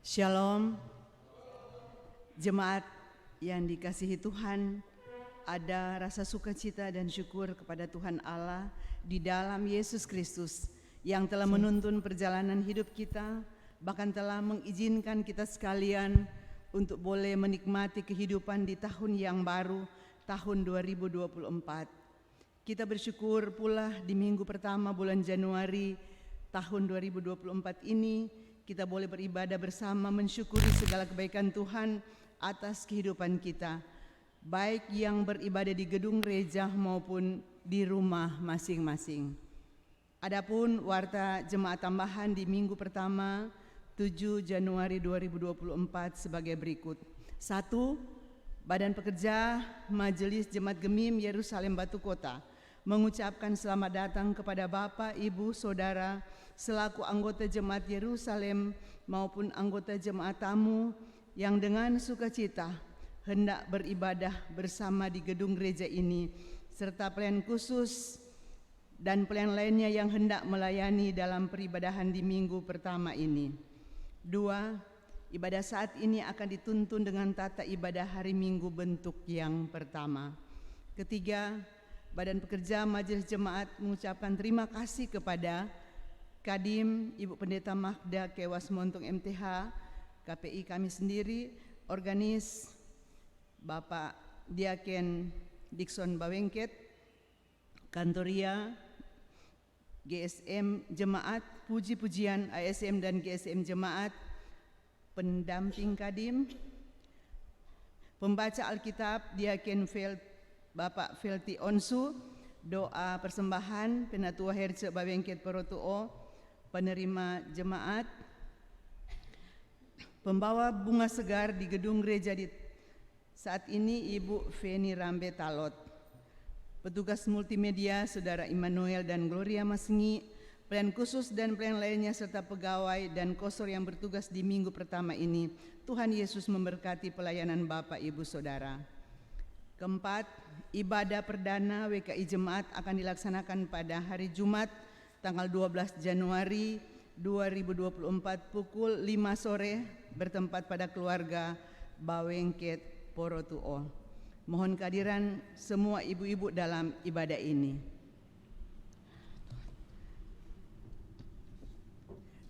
Shalom, jemaat yang dikasihi Tuhan, ada rasa sukacita dan syukur kepada Tuhan Allah di dalam Yesus Kristus yang telah menuntun perjalanan hidup kita, bahkan telah mengizinkan kita sekalian untuk boleh menikmati kehidupan di tahun yang baru, tahun 2024. Kita bersyukur pula di minggu pertama bulan Januari tahun 2024 ini, kita boleh beribadah bersama mensyukuri segala kebaikan Tuhan atas kehidupan kita, baik yang beribadah di gedung gereja maupun di rumah masing-masing. Adapun warta jemaat tambahan di minggu pertama 7 Januari 2024 sebagai berikut. 1. Badan Pekerja Majelis Jemaat Gemim Yerusalem Batu Kota mengucapkan selamat datang kepada Bapak, Ibu, Saudara selaku anggota Jemaat Yerusalem maupun anggota jemaat tamu yang dengan sukacita hendak beribadah bersama di gedung gereja ini, serta pelayan khusus dan pelayan lainnya yang hendak melayani dalam peribadahan di minggu pertama ini. 2. Ibadah saat ini akan dituntun dengan tata ibadah hari Minggu bentuk yang pertama. 3. Badan Pekerja Majelis Jemaat mengucapkan terima kasih kepada Kadim Ibu Pendeta Magda Kewas Montong MTH, KPI kami sendiri, Organis Bapak Diaken Dikson Bawengket, Kantoria, GSM Jemaat, Puji-pujian ASM dan GSM Jemaat, pendamping Kadim, pembaca Alkitab Diaken Bapak Felti Onsu, doa persembahan Penatua Herce Bawengket Porotuo, penerima jemaat, pembawa bunga segar di gedung gereja di saat ini Ibu Feni Rambe Talot, petugas multimedia Saudara Immanuel dan Gloria Masengi, pelayan khusus dan pelayan lainnya serta pegawai dan kosor yang bertugas di minggu pertama ini. Tuhan Yesus memberkati pelayanan Bapak, Ibu, Saudara. 4. Ibadah perdana WKI Jemaat akan dilaksanakan pada hari Jumat tanggal 12 Januari 2024 pukul 5 sore bertempat pada keluarga Bawengket Porotuo. Mohon kehadiran semua ibu-ibu dalam ibadah ini.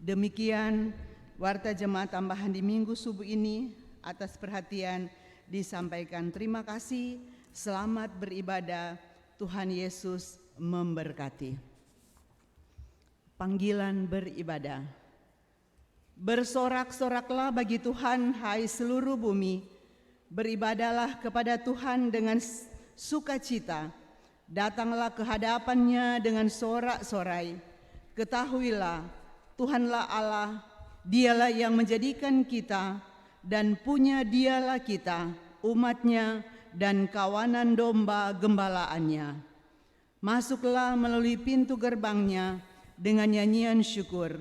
Demikian warta jemaat tambahan di minggu subuh ini. Atas perhatian disampaikan terima kasih. Selamat beribadah. Tuhan Yesus memberkati. Panggilan beribadah. Bersorak-soraklah bagi Tuhan, hai seluruh bumi. Beribadahlah kepada Tuhan dengan sukacita. Datanglah ke hadapannya dengan sorak-sorai. Ketahuilah, Tuhanlah Allah, Dialah yang menjadikan kita, dan punya Dialah kita, umatnya, dan kawanan domba gembalaannya. Masuklah melalui pintu gerbangnya dengan nyanyian syukur,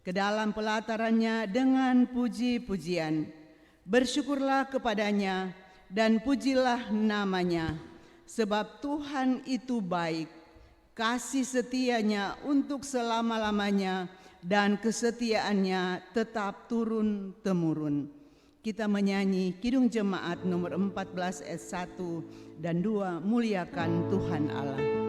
ke dalam pelatarannya dengan puji-pujian. Bersyukurlah kepadanya dan pujilah namanya, sebab Tuhan itu baik, kasih setianya untuk selama-lamanya, dan kesetiaannya tetap turun-temurun. Kita menyanyi Kidung Jemaat nomor 14 ayat 1 dan 2, muliakan Tuhan Allah.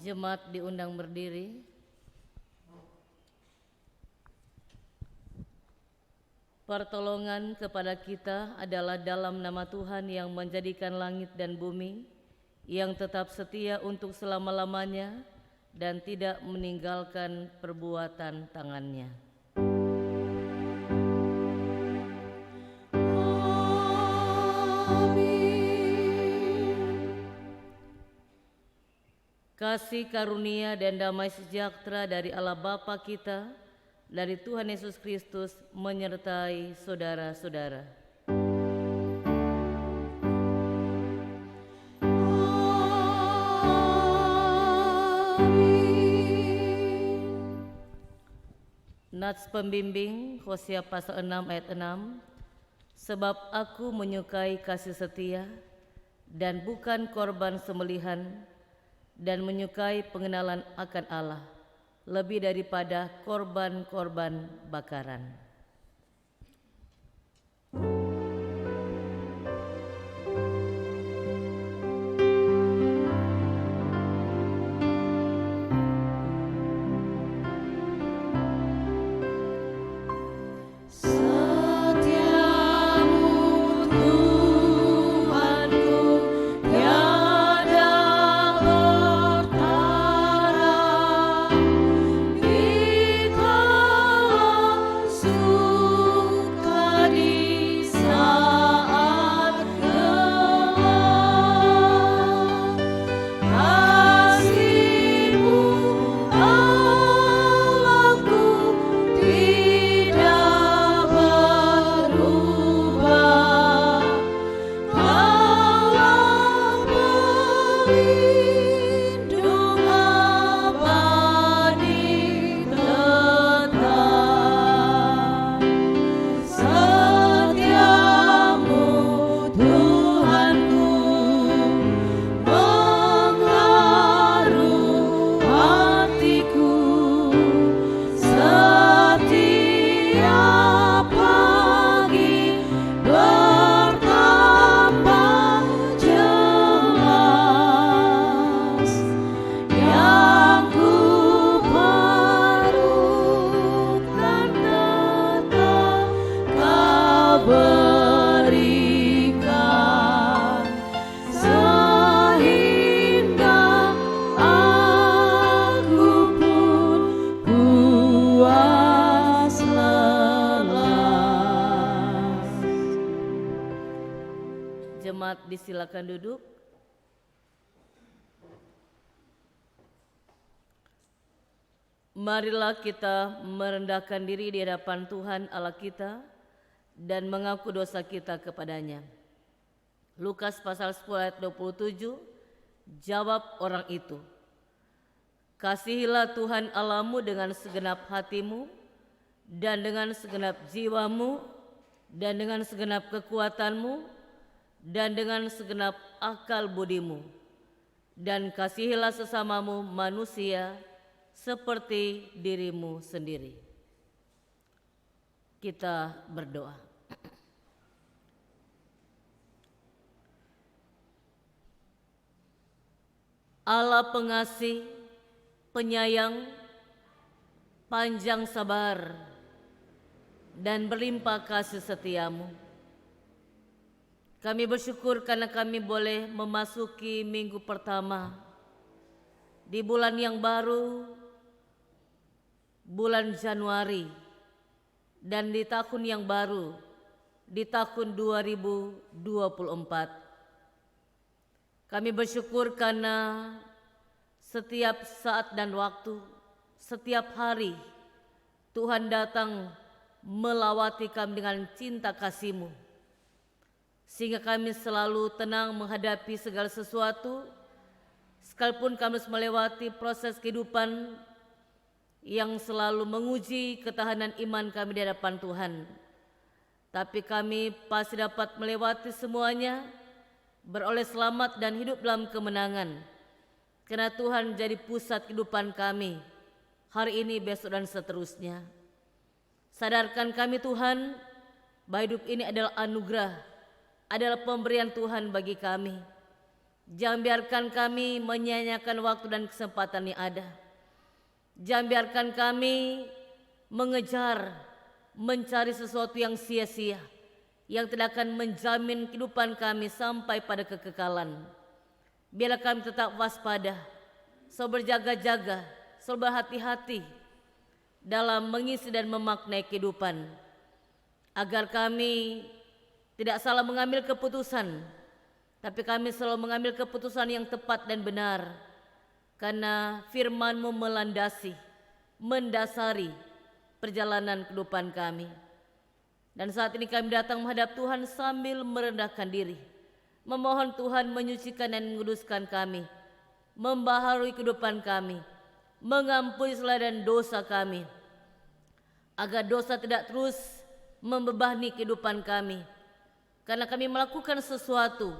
Jemaat diundang berdiri. Pertolongan kepada kita adalah dalam nama Tuhan yang menjadikan langit dan bumi, yang tetap setia untuk selama-lamanya dan tidak meninggalkan perbuatan tangannya. Kasih karunia dan damai sejahtera dari Allah Bapa kita, dari Tuhan Yesus Kristus menyertai saudara-saudara. Nats pembimbing Hosea pasal 6 ayat 6. Sebab aku menyukai kasih setia dan bukan korban sembelihan, dan menyukai pengenalan akan Allah lebih daripada korban-korban bakaran. Jemaat disilakan duduk. Marilah kita merendahkan diri di hadapan Tuhan Allah kita dan mengaku dosa kita kepadanya. Lukas pasal 10 ayat 27, jawab orang itu, kasihilah Tuhan Allahmu dengan segenap hatimu dan dengan segenap jiwamu dan dengan segenap kekuatanmu dan dengan segenap akal budimu, dan kasihilah sesamamu manusia seperti dirimu sendiri. Kita berdoa. Allah pengasih, penyayang, panjang sabar, dan berlimpah kasih setiamu, kami bersyukur karena kami boleh memasuki minggu pertama di bulan yang baru, bulan Januari, dan di tahun yang baru, di tahun 2024. Kami bersyukur karena setiap saat dan waktu, setiap hari, Tuhan datang melawati kami dengan cinta kasih-Mu, sehingga kami selalu tenang menghadapi segala sesuatu, sekalipun kami harus melewati proses kehidupan yang selalu menguji ketahanan iman kami di hadapan Tuhan. Tapi kami pasti dapat melewati semuanya, beroleh selamat dan hidup dalam kemenangan, karena Tuhan jadi pusat kehidupan kami hari ini, besok, dan seterusnya. Sadarkan kami Tuhan, bahwa hidup ini adalah anugerah, adalah pemberian Tuhan bagi kami. Jangan biarkan kami menyia-nyiakan waktu dan kesempatan yang ada. Jangan biarkan kami mengejar mencari sesuatu yang sia-sia, yang tidak akan menjamin kehidupan kami sampai pada kekekalan. Biarlah kami tetap waspada, selalu berjaga-jaga, selalu berhati-hati dalam mengisi dan memaknai kehidupan, agar kami tidak salah mengambil keputusan, tapi kami selalu mengambil keputusan yang tepat dan benar, karena firman-Mu mendasari perjalanan kehidupan kami. Dan saat ini kami datang menghadap Tuhan sambil merendahkan diri, memohon Tuhan menyucikan dan menguduskan kami, membaharui kehidupan kami, mengampuni salah dan dosa kami, agar dosa tidak terus membebani kehidupan kami, karena kami melakukan sesuatu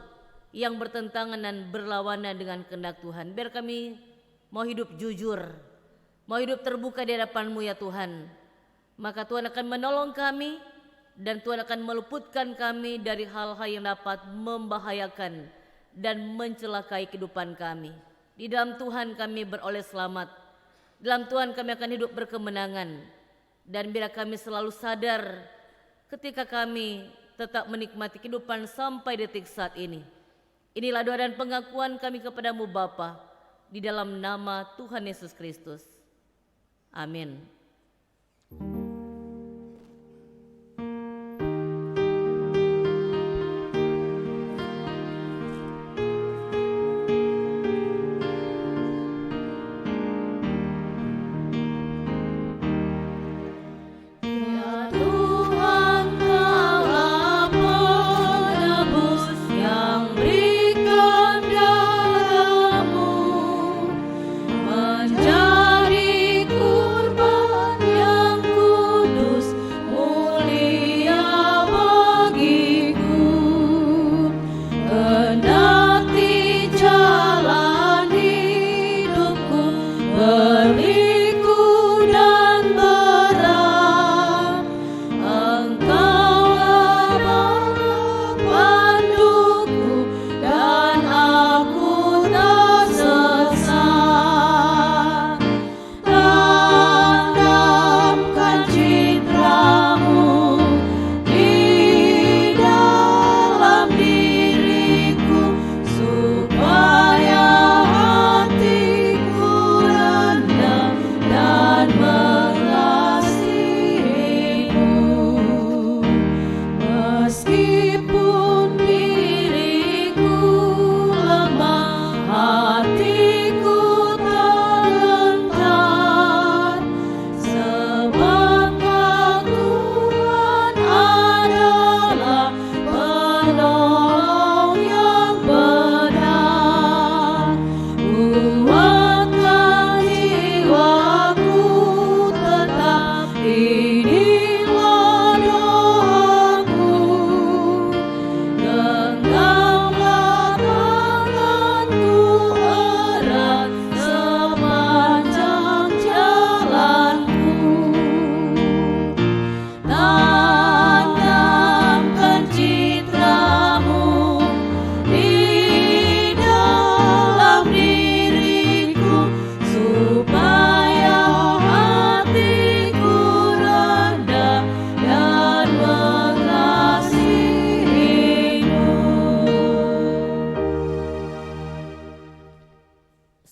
yang bertentangan dan berlawanan dengan kehendak Tuhan. Biar kami mau hidup jujur, mau hidup terbuka di hadapan-Mu ya Tuhan. Maka Tuhan akan menolong kami, dan Tuhan akan meluputkan kami dari hal-hal yang dapat membahayakan dan mencelakai kehidupan kami. Di dalam Tuhan kami beroleh selamat, dalam Tuhan kami akan hidup berkemenangan. Dan biar kami selalu sadar ketika kami tetap menikmati kehidupan sampai detik saat ini. Inilah doa dan pengakuan kami kepadamu Bapa, di dalam nama Tuhan Yesus Kristus. Amin.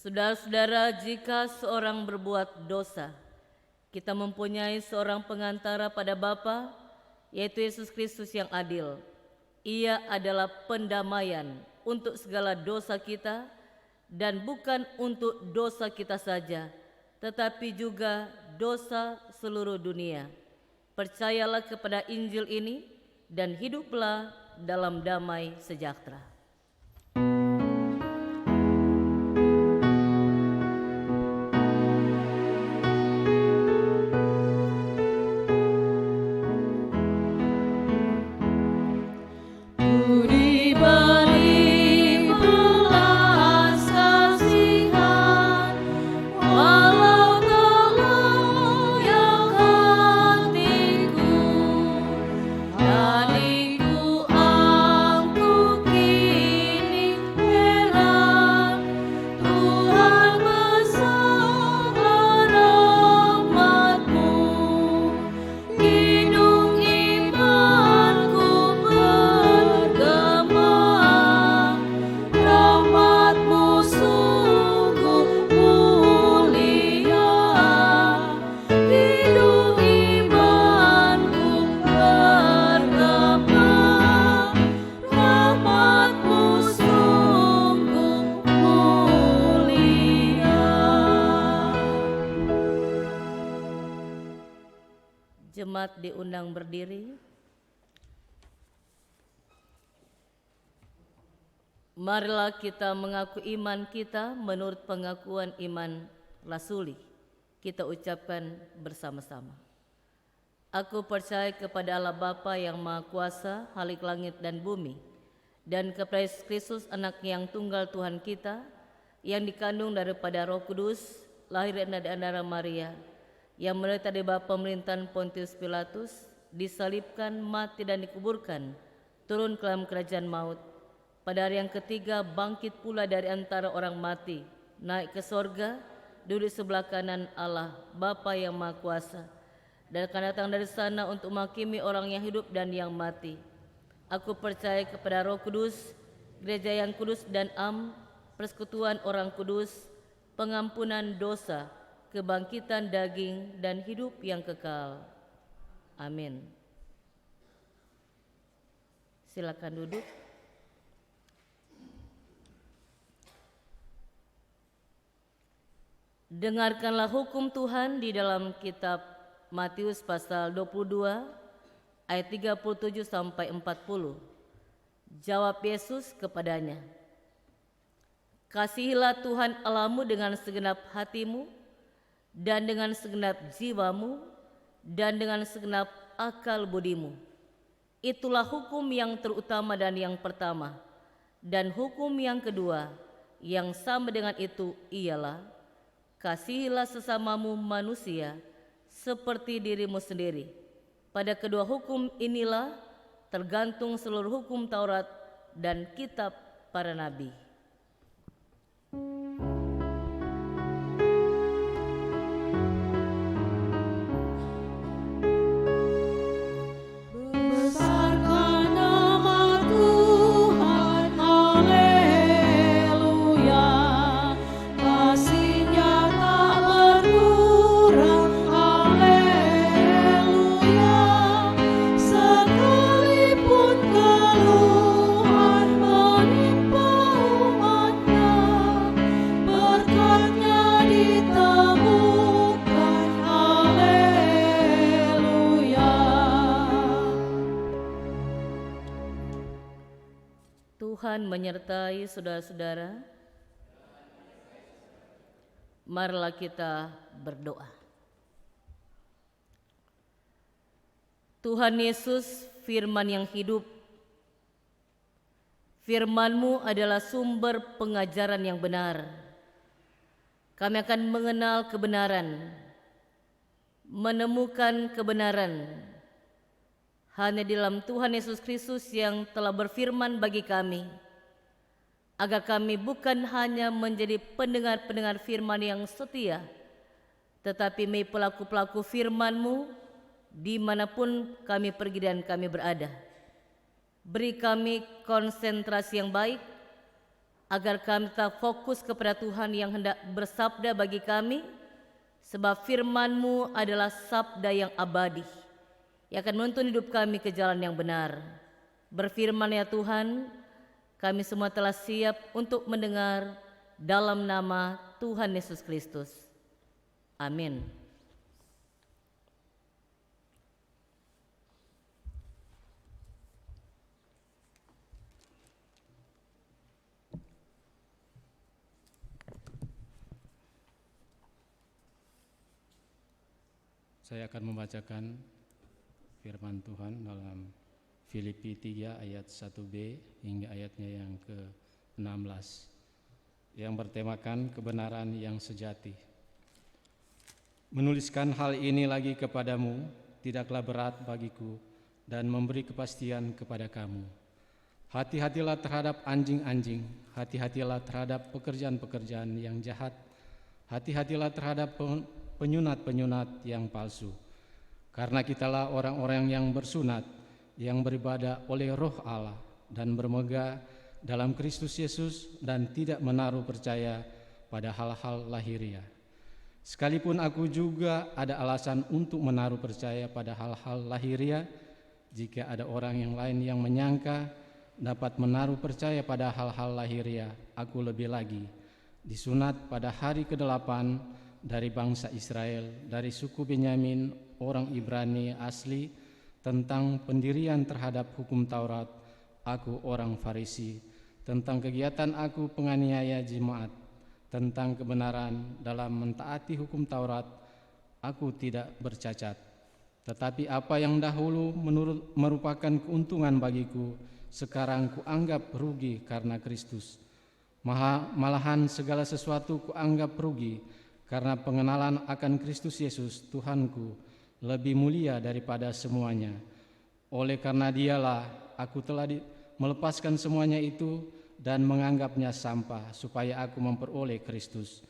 Saudara-saudara, jika seorang berbuat dosa, kita mempunyai seorang pengantara pada Bapa, yaitu Yesus Kristus yang adil. Ia adalah pendamaian untuk segala dosa kita, dan bukan untuk dosa kita saja, tetapi juga dosa seluruh dunia. Percayalah kepada Injil ini dan hiduplah dalam damai sejahtera. Dariku angku jemaat diundang berdiri. Marilah kita mengaku iman kita menurut pengakuan iman rasuli. Kita ucapkan bersama-sama. Aku percaya kepada Allah Bapa yang Maha Kuasa, Khalik langit dan bumi, dan kepada Yesus Kristus, anak yang tunggal Tuhan kita, yang dikandung daripada Roh Kudus, lahir dari antara Maria, yang menderita di bawah pemerintahan Pontius Pilatus, disalibkan, mati dan dikuburkan, turun ke dalam kerajaan maut. Pada hari yang ketiga bangkit pula dari antara orang mati, naik ke sorga, duduk sebelah kanan Allah Bapa yang Maha Kuasa, dan akan datang dari sana untuk menghakimi orang yang hidup dan yang mati. Aku percaya kepada Roh Kudus, gereja yang kudus dan persekutuan orang kudus, pengampunan dosa, kebangkitan daging, dan hidup yang kekal. Amin. Silakan duduk. Dengarkanlah hukum Tuhan di dalam kitab Matius pasal 22 ayat 37 sampai 40. Jawab Yesus kepadanya, "Kasihilah Tuhan Allahmu dengan segenap hatimu dan dengan segenap jiwamu dan dengan segenap akal budimu. Itulah hukum yang terutama dan yang pertama. Dan hukum yang kedua yang sama dengan itu ialah, kasihilah sesamamu manusia seperti dirimu sendiri. Pada kedua hukum inilah tergantung seluruh hukum Taurat dan kitab para nabi." Tuhan menyertai saudara-saudara. Marilah kita berdoa. Tuhan Yesus, firman yang hidup, firman-Mu adalah sumber pengajaran yang benar. Kami akan mengenal kebenaran, menemukan kebenaran hanya di dalam Tuhan Yesus Kristus yang telah berfirman bagi kami, agar kami bukan hanya menjadi pendengar-pendengar firman yang setia, tetapi pelaku-pelaku firman-Mu dimanapun kami pergi dan kami berada. Beri kami konsentrasi yang baik, agar kami tetap fokus kepada Tuhan yang hendak bersabda bagi kami, sebab firman-Mu adalah sabda yang abadi, yang akan menuntun hidup kami ke jalan yang benar. Berfirman ya Tuhan, kami semua telah siap untuk mendengar dalam nama Tuhan Yesus Kristus. Amin. Saya akan membacakan firman Tuhan dalam Filipi 3 ayat 1b hingga ayatnya yang ke-16 yang bertemakan kebenaran yang sejati. Menuliskan hal ini lagi kepadamu tidaklah berat bagiku dan memberi kepastian kepada kamu. Hati-hatilah terhadap anjing-anjing, hati-hatilah terhadap pekerjaan-pekerjaan yang jahat, hati-hatilah terhadap penyunat-penyunat yang palsu. Karena kitalah orang-orang yang bersunat, yang beribadah oleh Roh Allah dan bermegah dalam Kristus Yesus dan tidak menaruh percaya pada hal-hal lahiriah. Sekalipun aku juga ada alasan untuk menaruh percaya pada hal-hal lahiriah, jika ada orang yang lain yang menyangka dapat menaruh percaya pada hal-hal lahiriah, aku lebih lagi disunat pada hari ke-8 dari bangsa Israel, dari suku Benyamin, orang Ibrani asli, tentang pendirian terhadap hukum Taurat, aku orang Farisi, tentang kegiatan aku penganiaya jemaat, tentang kebenaran dalam mentaati hukum Taurat, aku tidak bercacat. Tetapi apa yang dahulu merupakan keuntungan bagiku, sekarang kuanggap rugi karena Kristus. Malahan segala sesuatu kuanggap rugi, karena pengenalan akan Kristus Yesus Tuhanku lebih mulia daripada semuanya. Oleh karena Dialah aku telah melepaskan semuanya itu dan menganggapnya sampah, supaya aku memperoleh Kristus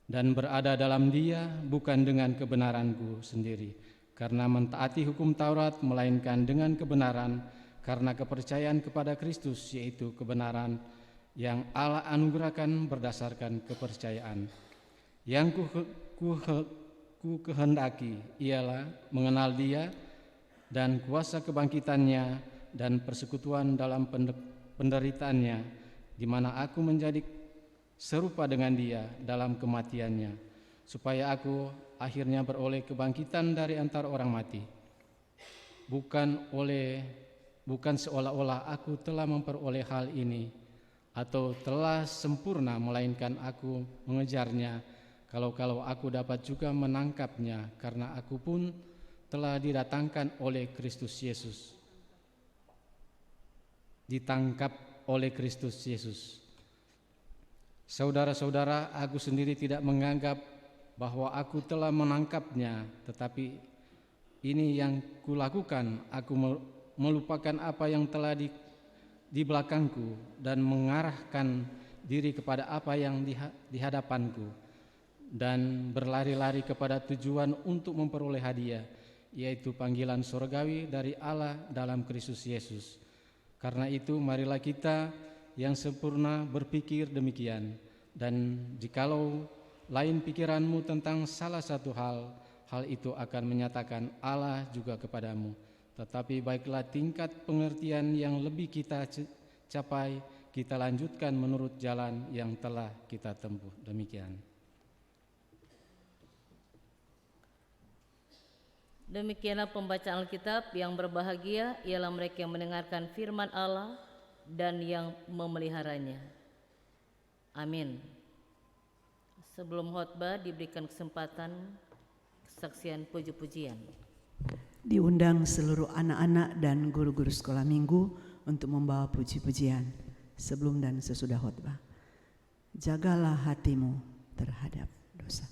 dan berada dalam Dia, bukan dengan kebenaranku sendiri, karena mentaati hukum Taurat, melainkan dengan kebenaran karena kepercayaan kepada Kristus, yaitu kebenaran yang Allah anugerahkan berdasarkan kepercayaan. Yang ku kehendaki ialah mengenal Dia dan kuasa kebangkitannya dan persekutuan dalam penderitaannya, di mana aku menjadi serupa dengan Dia dalam kematiannya, supaya aku akhirnya beroleh kebangkitan dari antara orang mati. Bukan seolah-olah aku telah memperoleh hal ini atau telah sempurna, melainkan aku mengejarnya, kalau aku dapat juga menangkapnya, karena aku pun telah didatangkan oleh Kristus Yesus. Ditangkap oleh Kristus Yesus. Saudara-saudara, aku sendiri tidak menganggap bahwa aku telah menangkapnya, tetapi ini yang kulakukan, aku melupakan apa yang telah di belakangku dan mengarahkan diri kepada apa yang di hadapanku, dan berlari-lari kepada tujuan untuk memperoleh hadiah, yaitu panggilan surgawi dari Allah dalam Kristus Yesus. Karena itu marilah kita yang sempurna berpikir demikian, dan jikalau lain pikiranmu tentang salah satu hal itu akan menyatakan Allah juga kepadamu. Tetapi baiklah tingkat pengertian yang lebih kita capai, kita lanjutkan menurut jalan yang telah kita tempuh. Demikian. Demikianlah pembacaan Alkitab. Yang berbahagia ialah mereka yang mendengarkan firman Allah dan yang memeliharanya. Amin. Sebelum khotbah diberikan kesempatan kesaksian puji-pujian. Diundang seluruh anak-anak dan guru-guru sekolah minggu untuk membawa puji-pujian sebelum dan sesudah khotbah. Jagalah hatimu terhadap dosa.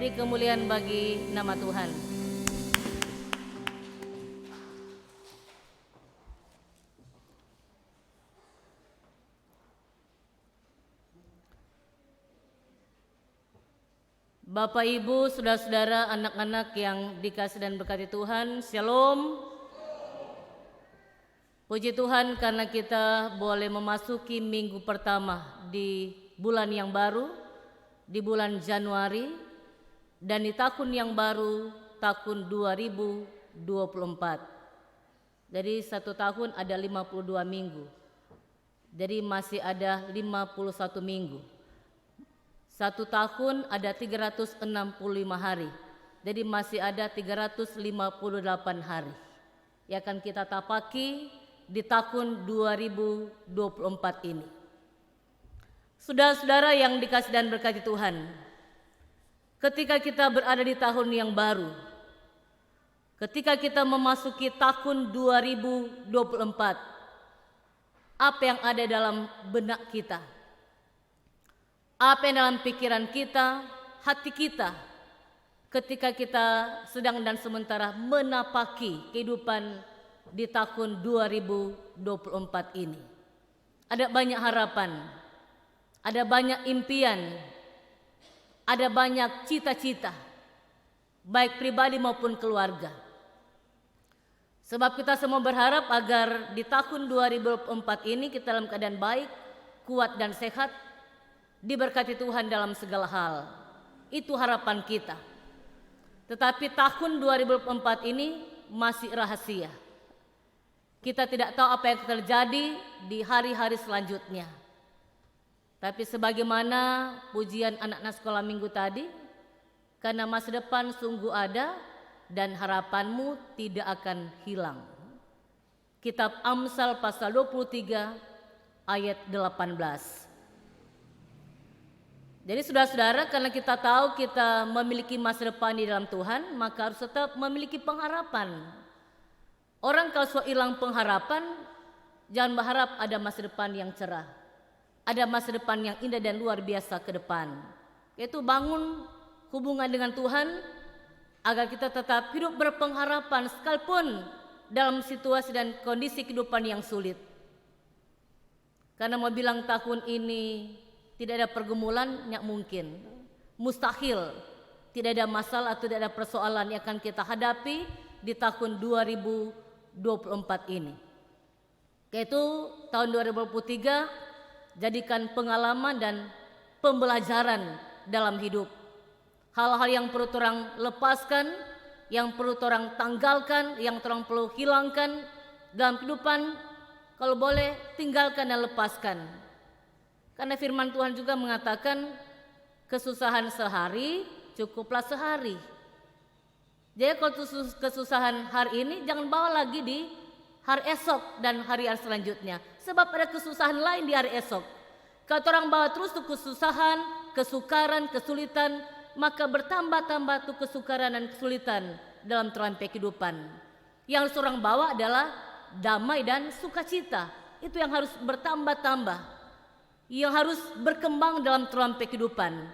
Beri kemuliaan bagi nama Tuhan. Bapak, Ibu, saudara-saudara, anak-anak yang dikasihi dan berkati Tuhan, Shalom. Puji Tuhan karena kita boleh memasuki minggu pertama di bulan yang baru, di bulan Januari, dan di tahun yang baru, tahun 2024. Jadi satu tahun ada 52 minggu. Jadi masih ada 51 minggu. Satu tahun ada 365 hari. Jadi masih ada 358 hari yang akan kita tapaki di tahun 2024 ini. Saudara-saudara yang dikasihi dan berkati Tuhan, ketika kita berada di tahun yang baru, ketika kita memasuki tahun 2024, apa yang ada dalam benak kita? Apa yang dalam pikiran kita, hati kita, ketika kita sedang dan sementara menapaki kehidupan di tahun 2024 ini? Ada banyak harapan, ada banyak impian, ada banyak cita-cita, baik pribadi maupun keluarga. Sebab kita semua berharap agar di tahun 2024 ini kita dalam keadaan baik, kuat dan sehat, diberkati Tuhan dalam segala hal. Itu harapan kita. Tetapi tahun 2024 ini masih rahasia. Kita tidak tahu apa yang terjadi di hari-hari selanjutnya. Tapi sebagaimana pujian anak-anak sekolah minggu tadi, karena masa depan sungguh ada dan harapanmu tidak akan hilang. Kitab Amsal pasal 23 ayat 18. Jadi saudara-saudara, karena kita tahu kita memiliki masa depan di dalam Tuhan, maka harus tetap memiliki pengharapan. Orang kalau sudah hilang pengharapan, jangan berharap ada masa depan yang cerah. Ada masa depan yang indah dan luar biasa ke depan. Yaitu bangun hubungan dengan Tuhan, agar kita tetap hidup berpengharapan sekalipun dalam situasi dan kondisi kehidupan yang sulit. Karena mau bilang tahun ini tidak ada pergumulan, tidak mungkin, mustahil. Tidak ada masalah atau tidak ada persoalan yang akan kita hadapi di tahun 2024 ini. Yaitu tahun 2023 jadikan pengalaman dan pembelajaran dalam hidup. Hal-hal yang perlu orang lepaskan, yang perlu orang tanggalkan, yang orang perlu hilangkan dalam kehidupan, kalau boleh tinggalkan dan lepaskan. Karena firman Tuhan juga mengatakan kesusahan sehari cukuplah sehari. Jadi kalau kesusahan hari ini jangan bawa lagi di hari esok dan hari-hari selanjutnya. Sebab ada kesusahan lain di hari esok. Kalau orang bawa terus tuh kesusahan, kesukaran, kesulitan, maka bertambah-tambah tuh kesukaran dan kesulitan dalam terampai kehidupan. Yang orang bawa adalah damai dan sukacita. Itu yang harus bertambah-tambah, yang harus berkembang dalam terampai kehidupan,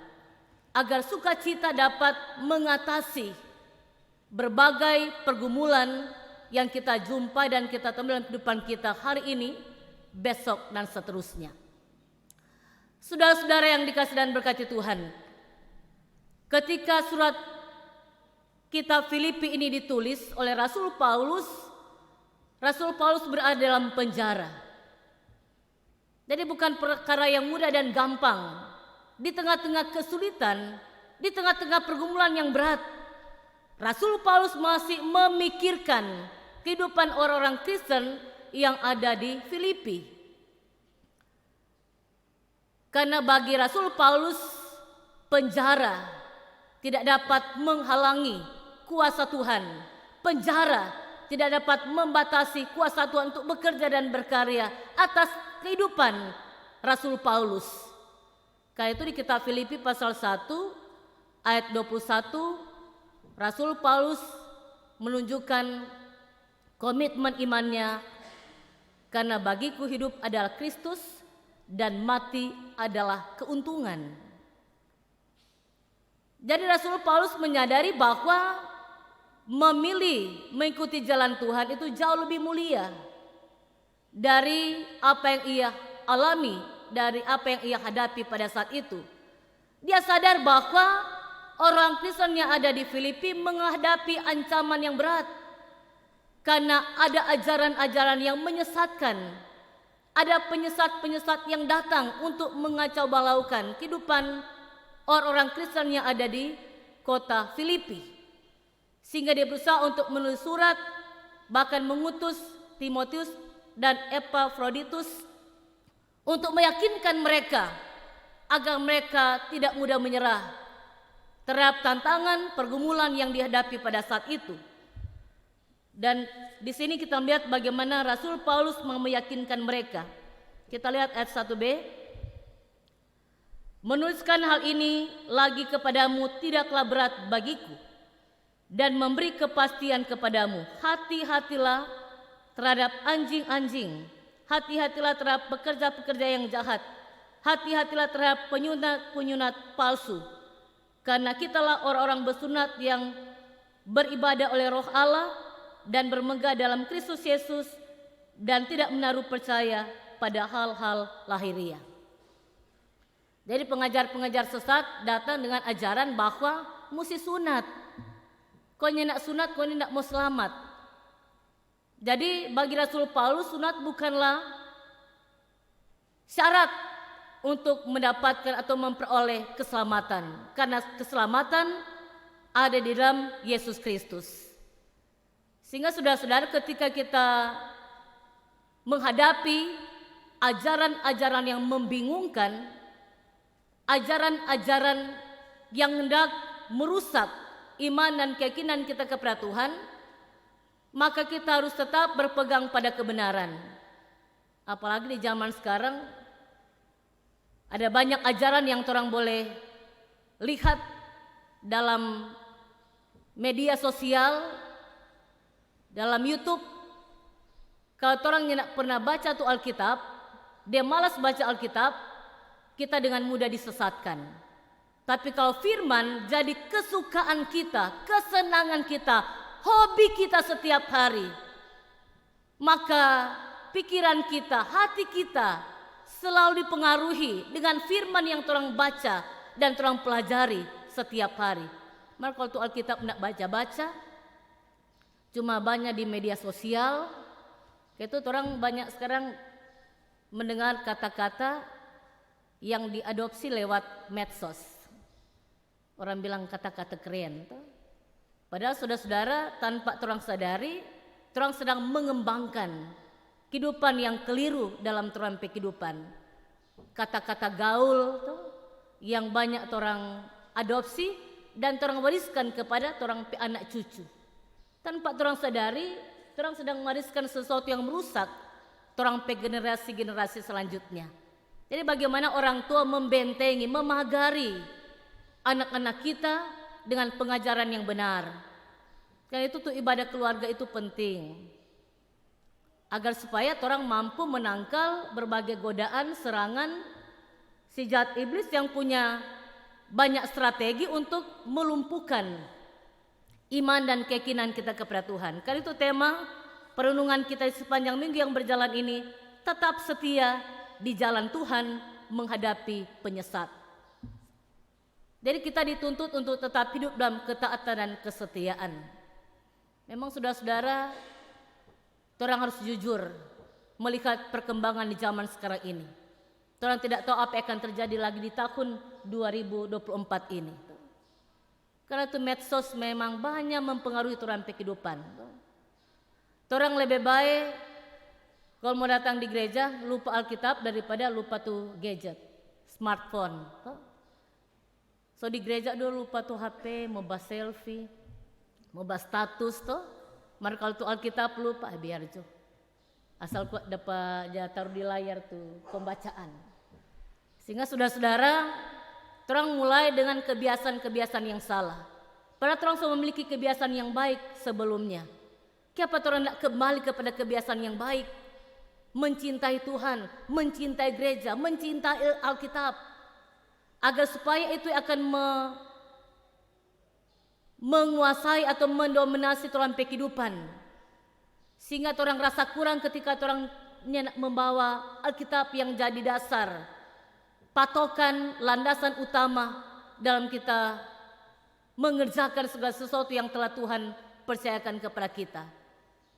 agar sukacita dapat mengatasi berbagai pergumulan yang kita jumpai dan kita temui dalam kehidupan kita hari ini, besok dan seterusnya. Saudara-saudara yang dikasihi dan berkati Tuhan, ketika surat kitab Filipi ini ditulis oleh Rasul Paulus berada dalam penjara. Jadi bukan perkara yang mudah dan gampang. Di tengah-tengah kesulitan, di tengah-tengah pergumulan yang berat, Rasul Paulus masih memikirkan kehidupan orang-orang Kristen yang ada di Filipi. Karena bagi Rasul Paulus, penjara tidak dapat menghalangi kuasa Tuhan. Penjara tidak dapat membatasi kuasa Tuhan untuk bekerja dan berkarya atas kehidupan Rasul Paulus. Karena itu di kitab Filipi pasal 1 ayat 21, Rasul Paulus menunjukkan komitmen imannya, karena bagiku hidup adalah Kristus dan mati adalah keuntungan. Jadi Rasul Paulus menyadari bahwa memilih mengikuti jalan Tuhan itu jauh lebih mulia dari apa yang ia alami, dari apa yang ia hadapi pada saat itu. Dia sadar bahwa orang Kristen yang ada di Filipi menghadapi ancaman yang berat karena ada ajaran-ajaran yang menyesatkan. Ada penyesat-penyesat yang datang untuk mengacau balaukan kehidupan orang-orang Kristen yang ada di kota Filipi. Sehingga dia berusaha untuk menulis surat, bahkan mengutus Timotius dan Epafroditus untuk meyakinkan mereka agar mereka tidak mudah menyerah terhadap tantangan pergumulan yang dihadapi pada saat itu. Dan di sini kita melihat bagaimana Rasul Paulus meyakinkan mereka. Kita lihat ayat 1b. Menuliskan hal ini lagi kepadamu tidaklah berat bagiku, dan memberi kepastian kepadamu. Hati-hatilah terhadap anjing-anjing, hati-hatilah terhadap pekerja-pekerja yang jahat, hati-hatilah terhadap penyunat-penyunat palsu. Karena kitalah orang-orang bersunat yang beribadah oleh Roh Allah dan bermegah dalam Kristus Yesus dan tidak menaruh percaya pada hal-hal lahiriah. Jadi pengajar-pengajar sesat datang dengan ajaran bahwa mesti sunat. Kau nak sunat, kau nak mau selamat. Jadi bagi Rasul Paulus sunat bukanlah syarat untuk mendapatkan atau memperoleh keselamatan, karena keselamatan ada di dalam Yesus Kristus. Sehingga saudara-saudara, ketika kita menghadapi ajaran-ajaran yang membingungkan, ajaran-ajaran yang hendak merusak iman dan keyakinan kita kepada Tuhan, maka kita harus tetap berpegang pada kebenaran. Apalagi di zaman sekarang ada banyak ajaran yang orang boleh lihat dalam media sosial, dalam YouTube. Kalau orang yang tidak pernah baca tuh Alkitab, dia malas baca Alkitab, kita dengan mudah disesatkan. Tapi kalau firman jadi kesukaan kita, kesenangan kita, hobi kita setiap hari, maka pikiran kita, hati kita selalu dipengaruhi dengan firman yang orang baca dan orang pelajari setiap hari. Maka kalau tuh Alkitab tidak baca-baca, cuma banyak di media sosial, itu orang banyak sekarang mendengar kata-kata yang diadopsi lewat medsos. Orang bilang kata-kata keren. Padahal saudara-saudara, tanpa orang sadari, orang sedang mengembangkan kehidupan yang keliru dalam orang kehidupan. Kata-kata gaul yang banyak orang adopsi dan orang wariskan kepada orang anak cucu. Tanpa orang sadari, orang sedang mewariskan sesuatu yang merusak orang generasi-generasi selanjutnya. Jadi bagaimana orang tua membentengi, memagari anak-anak kita dengan pengajaran yang benar. Karena itu tuh ibadah keluarga itu penting. Agar supaya orang mampu menangkal berbagai godaan, serangan si jahat iblis yang punya banyak strategi untuk melumpuhkan iman dan keyakinan kita kepada Tuhan. Karena itu tema perenungan kita di sepanjang minggu yang berjalan ini, tetap setia di jalan Tuhan menghadapi penyesat. Jadi kita dituntut untuk tetap hidup dalam ketaatan dan kesetiaan. Memang saudara-saudara, orang harus jujur melihat perkembangan di zaman sekarang ini. Orang tidak tahu apa yang akan terjadi lagi di tahun 2024 ini. Karena itu medsos memang banyak mempengaruhi orang kehidupan. Orang lebih baik kalau mau datang di gereja lupa Alkitab daripada lupa tuh gadget, smartphone. So di gereja dulu lupa tuh HP, mau bahas selfie, mau bahas status tuh. Maka kalau tuh Alkitab lupa, biar tuh. Asal kuat dapat taruh di layar tuh pembacaan. Sehingga saudara-saudara, orang mulai dengan kebiasaan-kebiasaan yang salah. Padahal orang sudah memiliki kebiasaan yang baik sebelumnya. Kenapa orang tidak kembali kepada kebiasaan yang baik? Mencintai Tuhan, mencintai gereja, mencintai Alkitab. Agar supaya itu akan menguasai atau mendominasi orang kehidupan, sehingga orang rasa kurang ketika orang membawa Alkitab yang jadi dasar, patokan, landasan utama dalam kita mengerjakan segala sesuatu yang telah Tuhan percayakan kepada kita.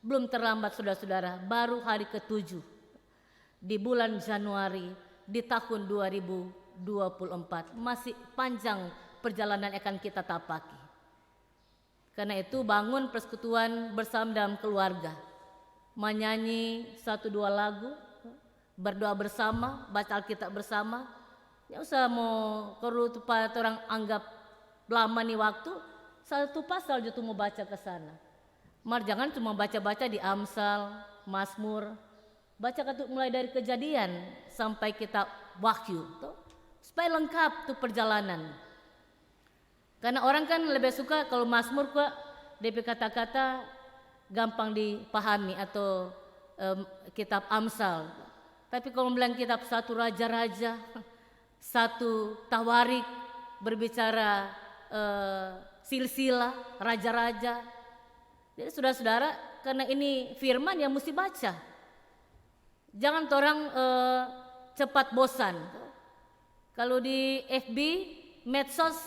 Belum terlambat saudara-saudara, baru hari ke-7 di bulan Januari di tahun 2024, masih panjang perjalanan akan kita tapaki. Karena itu bangun persekutuan bersama dalam keluarga, menyanyi 1-2 lagu, berdoa bersama, baca Alkitab bersama. Ya usah mau perlu tempat orang anggap lama nih waktu, satu pasal juga mau baca ke sana. Mar jangan cuma baca-baca di Amsal, Mazmur, baca mulai dari Kejadian sampai kitab Wahyu, tuh, supaya lengkap tuh perjalanan. Karena orang kan lebih suka kalau Mazmur kok DP kata-kata gampang dipahami atau kitab Amsal. Tapi kalau bilang kitab 1 Raja-Raja, 1 Tawarik berbicara silsilah raja-raja. Jadi saudara-saudara, karena ini firman yang mesti baca. Jangan orang cepat bosan. Kalau di FB, medsos,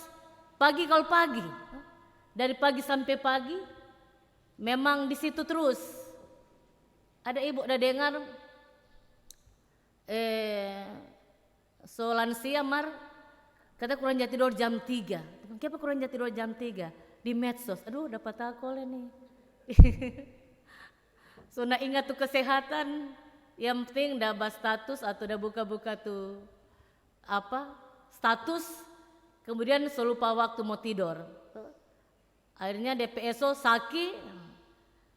pagi kalau pagi, dari pagi sampai pagi, memang di situ terus. Ada ibu udah dengar, so lansia Mar, kata kurang jati tidur jam 3. Kenapa kurang jati tidur jam 3? Di medsos, aduh dapat takol nih. So nak ingat tuh kesehatan, yang penting dah bahas status atau dah buka-buka tuh apa status. Kemudian lupa waktu mau tidur. Akhirnya DPSO sakit.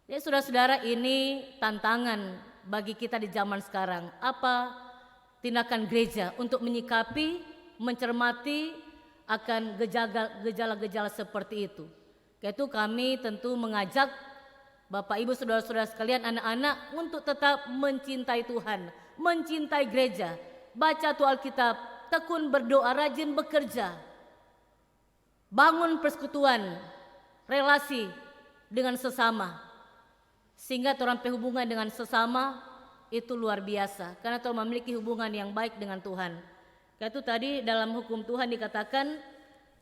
Ya saudara-saudara, ini tantangan bagi kita di zaman sekarang. Apa tindakan gereja untuk menyikapi, mencermati akan gejala-gejala seperti itu. Yaitu kami tentu mengajak Bapak Ibu saudara-saudara sekalian, anak-anak untuk tetap mencintai Tuhan, mencintai gereja, baca tuh Alkitab, tekun berdoa, rajin bekerja. Bangun persekutuan, relasi dengan sesama, sehingga orang hubungan dengan sesama itu luar biasa, karena orang memiliki hubungan yang baik dengan Tuhan. Karena itu tadi dalam hukum Tuhan dikatakan,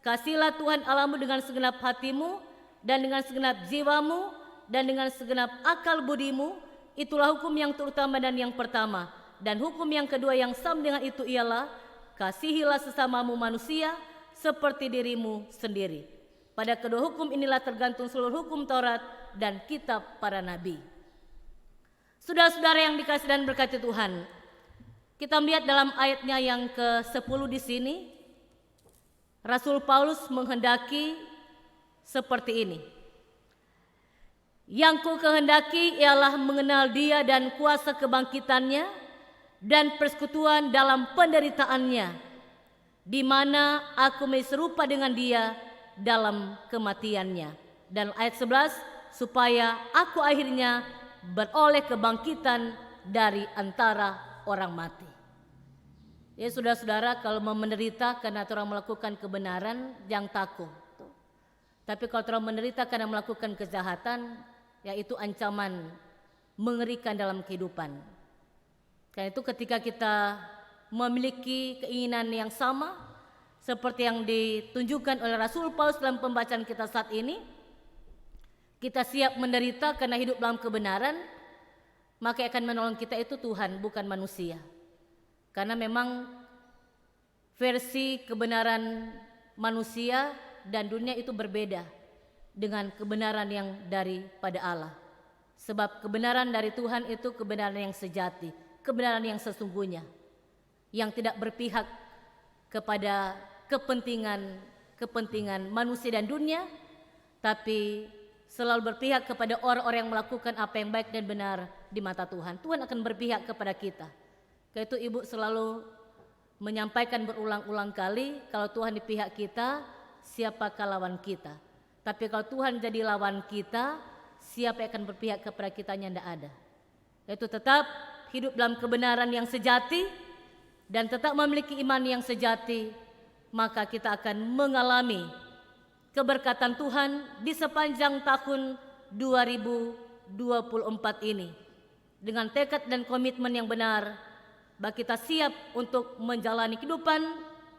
kasihlah Tuhan Allahmu dengan segenap hatimu dan dengan segenap jiwamu dan dengan segenap akal budimu. Itulah hukum yang terutama dan yang pertama. Dan hukum yang kedua yang sama dengan itu ialah, kasihilah sesamamu manusia seperti dirimu sendiri. Pada kedua hukum inilah tergantung seluruh hukum Taurat dan kitab para nabi. Saudara-saudara yang dikasihi dan berkati Tuhan, kita melihat dalam ayatnya yang ke-10 di sini, Rasul Paulus menghendaki seperti ini. Yang ku kehendaki ialah mengenal Dia dan kuasa kebangkitannya dan persekutuan dalam penderitaannya, di mana aku serupa dengan Dia dalam kematiannya. Dan ayat 11, supaya aku akhirnya beroleh kebangkitan dari antara orang mati. Ya saudara-saudara, kalau mau menderita karena orang melakukan kebenaran, jangan takut. Tapi kalau orang menderita karena melakukan kejahatan, yaitu ancaman mengerikan dalam kehidupan. Karena itu ketika kita memiliki keinginan yang sama seperti yang ditunjukkan oleh Rasul Paulus dalam pembacaan kita saat ini, kita siap menderita karena hidup dalam kebenaran, maka akan menolong kita itu Tuhan, bukan manusia. Karena memang versi kebenaran manusia dan dunia itu berbeda dengan kebenaran yang daripada Allah. Sebab kebenaran dari Tuhan itu kebenaran yang sejati, kebenaran yang sesungguhnya, yang tidak berpihak kepada kepentingan manusia dan dunia, tapi selalu berpihak kepada orang-orang yang melakukan apa yang baik dan benar di mata Tuhan. Tuhan akan berpihak kepada kita. Karena itu ibu selalu menyampaikan berulang-ulang kali, kalau Tuhan di pihak kita, siapakah lawan kita? Tapi kalau Tuhan jadi lawan kita, siapa yang akan berpihak kepada kitanya? Tidak ada. Yaitu tetap hidup dalam kebenaran yang sejati dan tetap memiliki iman yang sejati, maka kita akan mengalami keberkatan Tuhan di sepanjang tahun 2024 ini. Dengan tekad dan komitmen yang benar, bahwa kita siap untuk menjalani kehidupan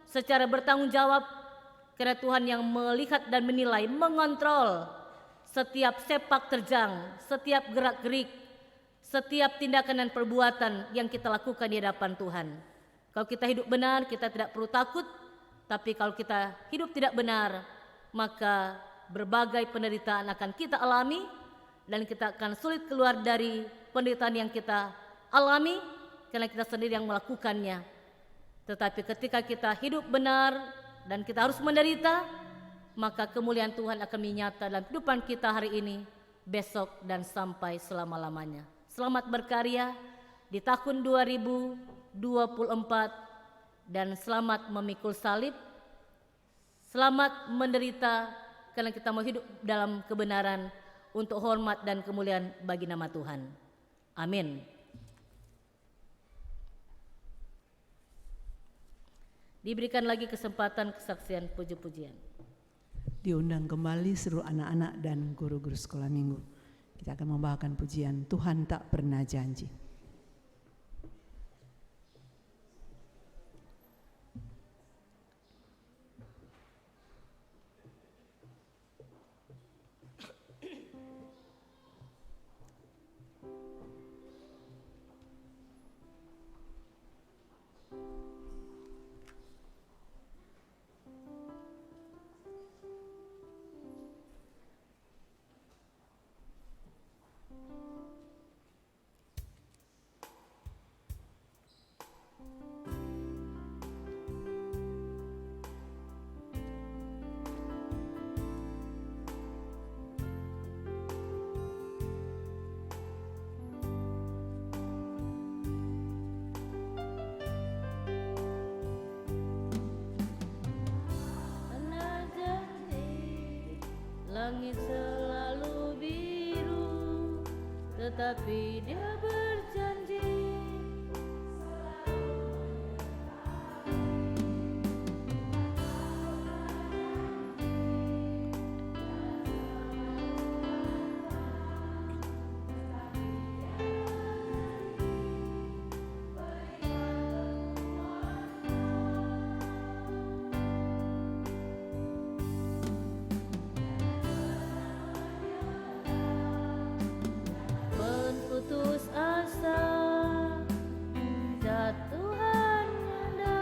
secara bertanggung jawab, karena Tuhan yang melihat dan menilai, mengontrol setiap sepak terjang, setiap gerak-gerik, setiap tindakan dan perbuatan yang kita lakukan di hadapan Tuhan. Kalau kita hidup benar, kita tidak perlu takut. Tapi kalau kita hidup tidak benar, maka berbagai penderitaan akan kita alami, dan kita akan sulit keluar dari penderitaan yang kita alami karena kita sendiri yang melakukannya. Tetapi ketika kita hidup benar dan kita harus menderita, maka kemuliaan Tuhan akan menyata dalam kehidupan kita hari ini, besok, dan sampai selama-lamanya. Selamat berkarya di tahun 2024 dan selamat memikul salib. Selamat menderita karena kita mau hidup dalam kebenaran untuk hormat dan kemuliaan bagi nama Tuhan. Amin. Diberikan lagi kesempatan kesaksian puji-pujian. Diundang kembali seluruh anak-anak dan guru-guru sekolah minggu. Kita akan membawakan pujian Tuhan Tak Pernah Janji. Langit selalu biru, tetapi Dia berjanji putus asa, jatuh hanya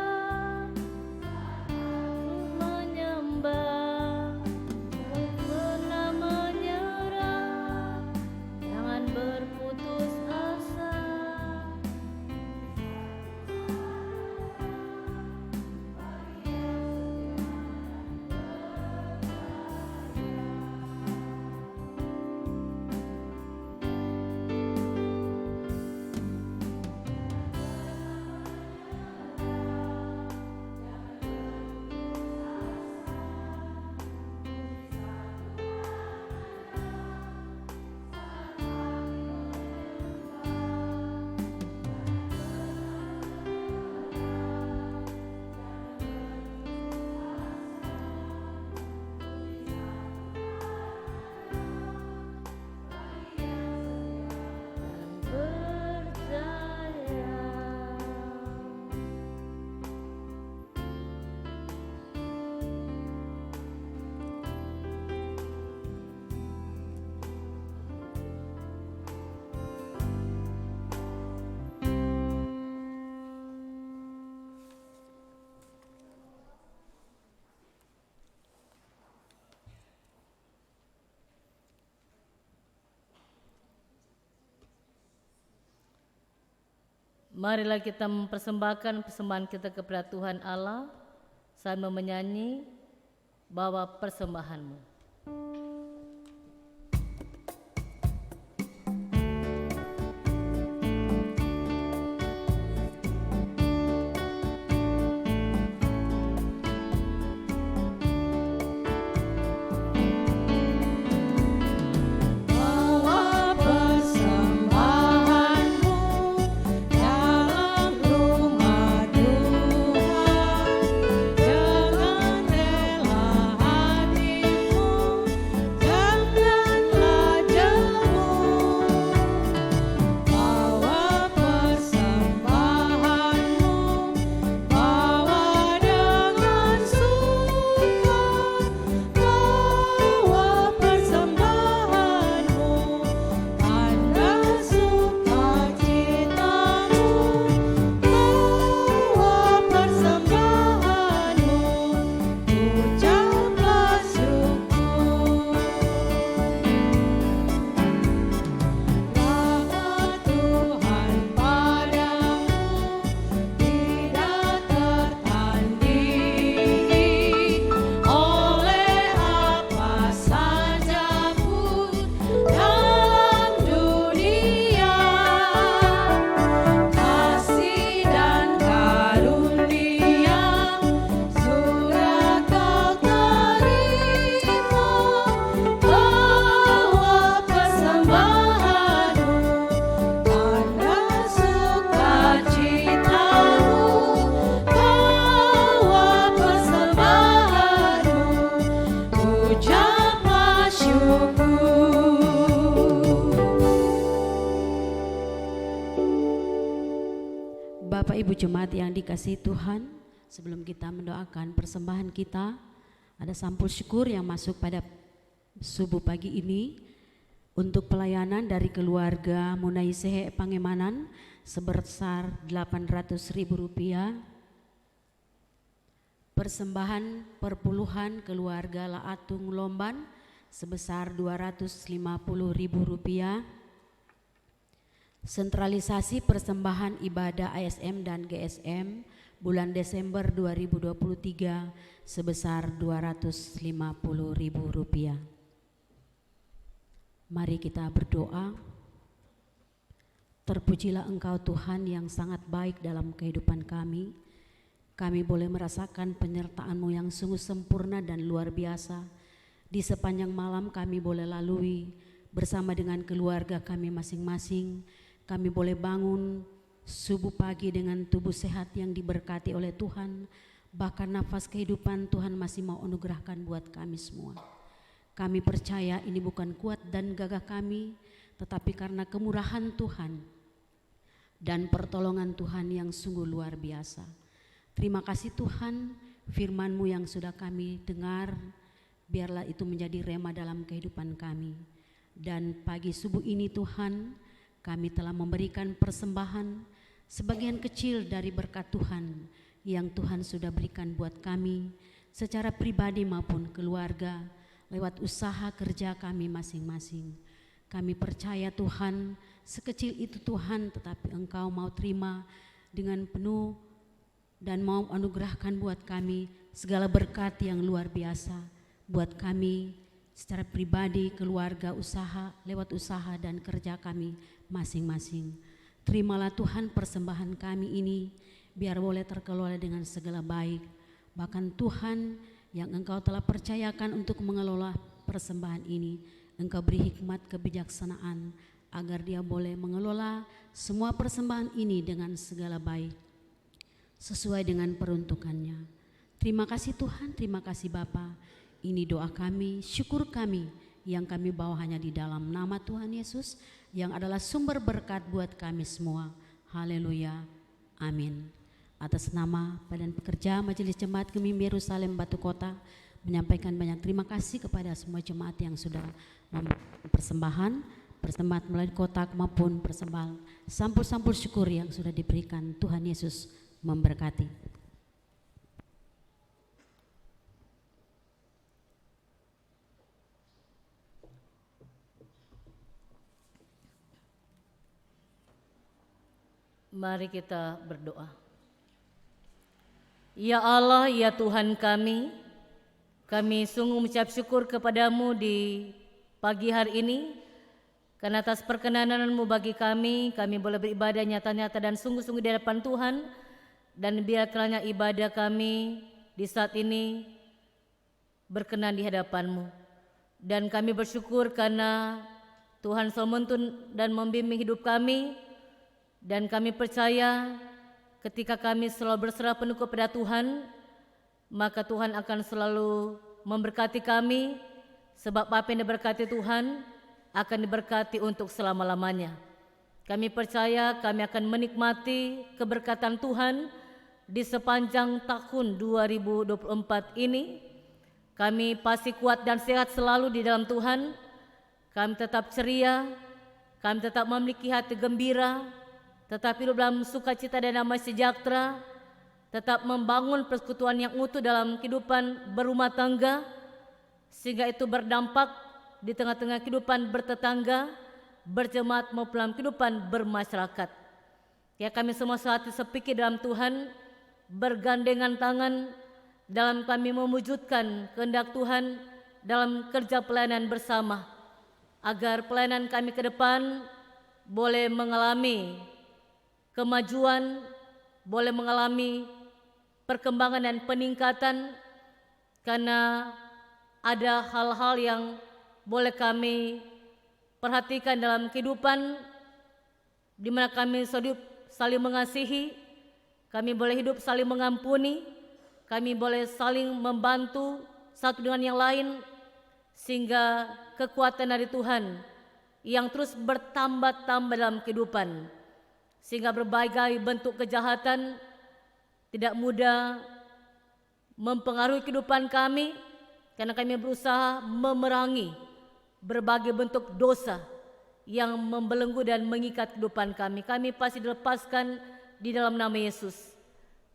menyembah, pernah menyerah, jangan berputus asa. Marilah kita mempersembahkan persembahan kita kepada Tuhan Allah sambil menyanyi Bawa Persembahanmu. Dengan rela hati Bapak Ibu Jemaat yang dikasihi Tuhan, sebelum kita mendoakan persembahan kita, ada sampul syukur yang masuk pada subuh pagi ini untuk pelayanan dari keluarga Munaisehe Pangemanan sebesar Rp800.000. Persembahan perpuluhan keluarga Laatung Lomban sebesar Rp250.000. Sentralisasi persembahan ibadah ASM dan GSM bulan Desember 2023 sebesar Rp250.000. Mari kita berdoa. Terpujilah Engkau Tuhan yang sangat baik dalam kehidupan kami. Kami boleh merasakan penyertaan-Mu yang sungguh sempurna dan luar biasa. Di sepanjang malam kami boleh lalui bersama dengan keluarga kami masing-masing. Kami boleh bangun subuh pagi dengan tubuh sehat yang diberkati oleh Tuhan. Bahkan nafas kehidupan Tuhan masih mau anugerahkan buat kami semua. Kami percaya ini bukan kuat dan gagah kami, tetapi karena kemurahan Tuhan dan pertolongan Tuhan yang sungguh luar biasa. Terima kasih Tuhan, firman-Mu yang sudah kami dengar, biarlah itu menjadi rema dalam kehidupan kami. Dan pagi subuh ini Tuhan, kami telah memberikan persembahan sebagian kecil dari berkat Tuhan yang Tuhan sudah berikan buat kami secara pribadi maupun keluarga lewat usaha kerja kami masing-masing. Kami percaya Tuhan, sekecil itu Tuhan, tetapi Engkau mau terima dengan penuh dan mau anugerahkan buat kami segala berkat yang luar biasa buat kami secara pribadi, keluarga, usaha, lewat usaha dan kerja kami masing-masing. Terimalah Tuhan persembahan kami ini, biar boleh terkelola dengan segala baik. Bahkan Tuhan yang Engkau telah percayakan untuk mengelola persembahan ini, Engkau beri hikmat kebijaksanaan agar dia boleh mengelola semua persembahan ini dengan segala baik, sesuai dengan peruntukannya. Terima kasih Tuhan, terima kasih Bapa. Ini doa kami, syukur kami yang kami bawa hanya di dalam nama Tuhan Yesus yang adalah sumber berkat buat kami semua. Haleluya, amin. Atas nama Badan Pekerja Majelis Jemaat Gemim Yerusalem Batu Kota, menyampaikan banyak terima kasih kepada semua jemaat yang sudah mempersembahan melalui kotak maupun persembahan sampul-sampul syukur yang sudah diberikan. Tuhan Yesus memberkati. Mari kita berdoa. Ya Allah, ya Tuhan kami sungguh mengucap syukur kepadamu di pagi hari ini, karena atas perkenanan-Mu bagi kami boleh beribadah nyata-nyata dan sungguh-sungguh di hadapan Tuhan, dan biar kiranya ibadah kami di saat ini berkenan di hadapan-Mu. Dan kami bersyukur karena Tuhan selalu menuntun dan membimbing hidup kami, dan kami percaya ketika kami selalu berserah penuh kepada Tuhan, maka Tuhan akan selalu memberkati kami, sebab apa yang diberkati Tuhan akan diberkati untuk selama-lamanya. Kami percaya kami akan menikmati keberkatan Tuhan di sepanjang tahun 2024 ini. Kami pasti kuat dan sehat selalu di dalam Tuhan. Kami tetap ceria, kami tetap memiliki hati gembira, tetap hidup dalam sukacita dan damai sejahtera, tetap membangun persekutuan yang utuh dalam kehidupan berumah tangga, sehingga itu berdampak di tengah-tengah kehidupan bertetangga, berjemaat maupun dalam kehidupan bermasyarakat. Ya, kami semua sehati sepikir dalam Tuhan, bergandengan tangan dalam kami mewujudkan kehendak Tuhan dalam kerja pelayanan bersama, agar pelayanan kami ke depan boleh mengalami kemajuan, boleh mengalami perkembangan dan peningkatan, karena ada hal-hal yang boleh kami perhatikan dalam kehidupan, di mana kami saling mengasihi, kami boleh hidup saling mengampuni, kami boleh saling membantu satu dengan yang lain, sehingga kekuatan dari Tuhan yang terus bertambah-tambah dalam kehidupan, sehingga berbagai bentuk kejahatan tidak mudah mempengaruhi kehidupan kami, karena kami berusaha memerangi berbagai bentuk dosa yang membelenggu dan mengikat kehidupan kami. Kami pasti dilepaskan di dalam nama Yesus.